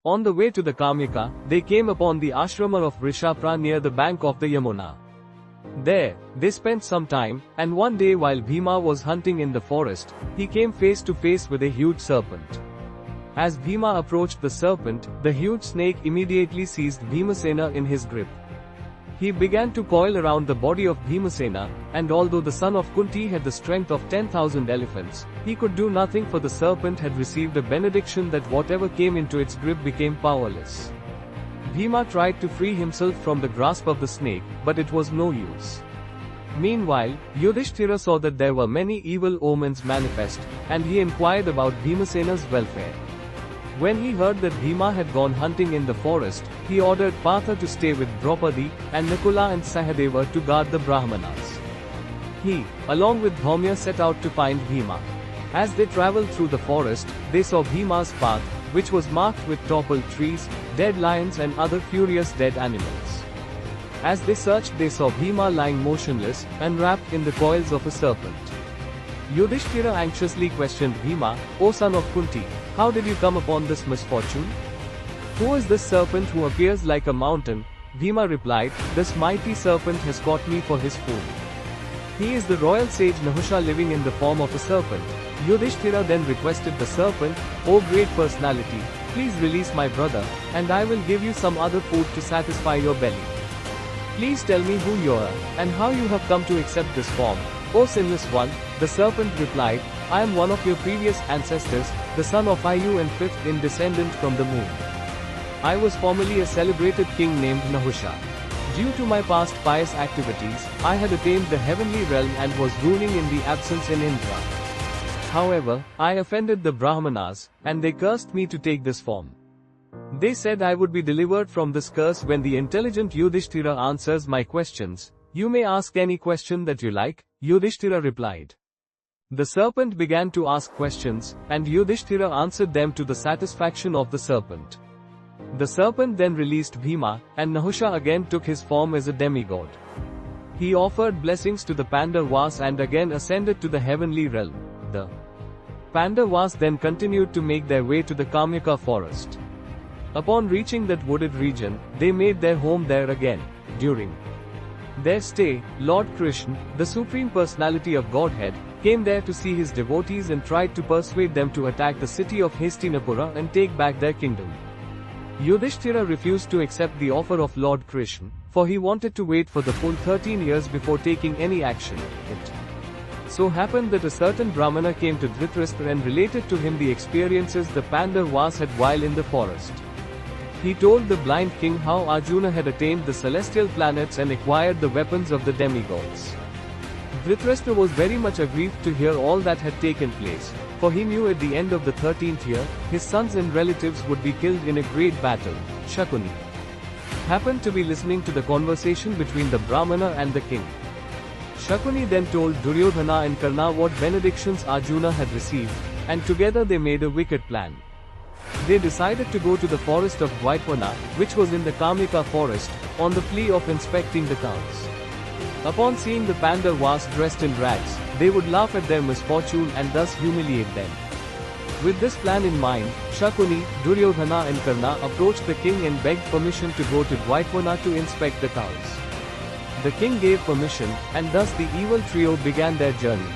On the way to the Kamyaka, they came upon the ashrama of Vrishapra near the bank of the Yamuna. There, they spent some time, and one day while Bhima was hunting in the forest, he came face to face with a huge serpent. As Bhima approached the serpent, the huge snake immediately seized Bhimasena in his grip. He began to coil around the body of Bhimasena, and although the son of Kunti had the strength of 10,000 elephants, he could do nothing, for the serpent had received a benediction that whatever came into its grip became powerless. Bhima tried to free himself from the grasp of the snake, but it was no use. Meanwhile, Yudhisthira saw that there were many evil omens manifest, and he inquired about Bhimasena's welfare. When he heard that Bhima had gone hunting in the forest, he ordered Partha to stay with Draupadi, and Nakula and Sahadeva to guard the Brahmanas. He, along with Dhaumya, set out to find Bhima. As they traveled through the forest, they saw Bhima's path, which was marked with toppled trees, dead lions and other furious dead animals. As they searched, they saw Bhima lying motionless, and wrapped in the coils of a serpent. Yudhisthira anxiously questioned Bhima, "O son of Kunti, how did you come upon this misfortune? Who is this serpent who appears like a mountain?" Bhima replied, "This mighty serpent has caught me for his food. He is the royal sage Nahusha living in the form of a serpent." Yudhisthira then requested the serpent, "O great personality, please release my brother, and I will give you some other food to satisfy your belly. Please tell me who you are, and how you have come to accept this form." "O sinless one," the serpent replied, "I am one of your previous ancestors, the son of Ayu and fifth in descendant from the moon. I was formerly a celebrated king named Nahusha. Due to my past pious activities, I had attained the heavenly realm and was ruling in the absence in Indra. However, I offended the Brahmanas, and they cursed me to take this form. They said I would be delivered from this curse when the intelligent Yudhisthira answers my questions. You may ask any question that you like," Yudhisthira replied. The serpent began to ask questions, and Yudhisthira answered them to the satisfaction of the serpent. The serpent then released Bhima, and Nahusha again took his form as a demigod. He offered blessings to the Pandavas and again ascended to the heavenly realm. The Pandavas then continued to make their way to the Kamyaka forest. Upon reaching that wooded region, they made their home there again. During their stay, Lord Krishna, the Supreme Personality of Godhead, came there to see his devotees and tried to persuade them to attack the city of Hastinapura and take back their kingdom. Yudhisthira refused to accept the offer of Lord Krishna, for he wanted to wait for the full 13 years before taking any action. It so happened that a certain Brahmana came to Dhritarashtra and related to him the experiences the Pandavas had while in the forest. He told the blind king how Arjuna had attained the celestial planets and acquired the weapons of the demigods. Dhritarashtra was very much aggrieved to hear all that had taken place, for he knew at the end of the 13th year, his sons and relatives would be killed in a great battle. Shakuni happened to be listening to the conversation between the Brahmana and the king. Shakuni then told Duryodhana and Karna what benedictions Arjuna had received, and together they made a wicked plan. They decided to go to the forest of Dvaitwana, which was in the Kamyaka forest, on the plea of inspecting the cows. Upon seeing the Pandavas dressed in rags, they would laugh at their misfortune and thus humiliate them. With this plan in mind, Shakuni, Duryodhana and Karna approached the king and begged permission to go to Dvaitwana to inspect the cows. The king gave permission, and thus the evil trio began their journey.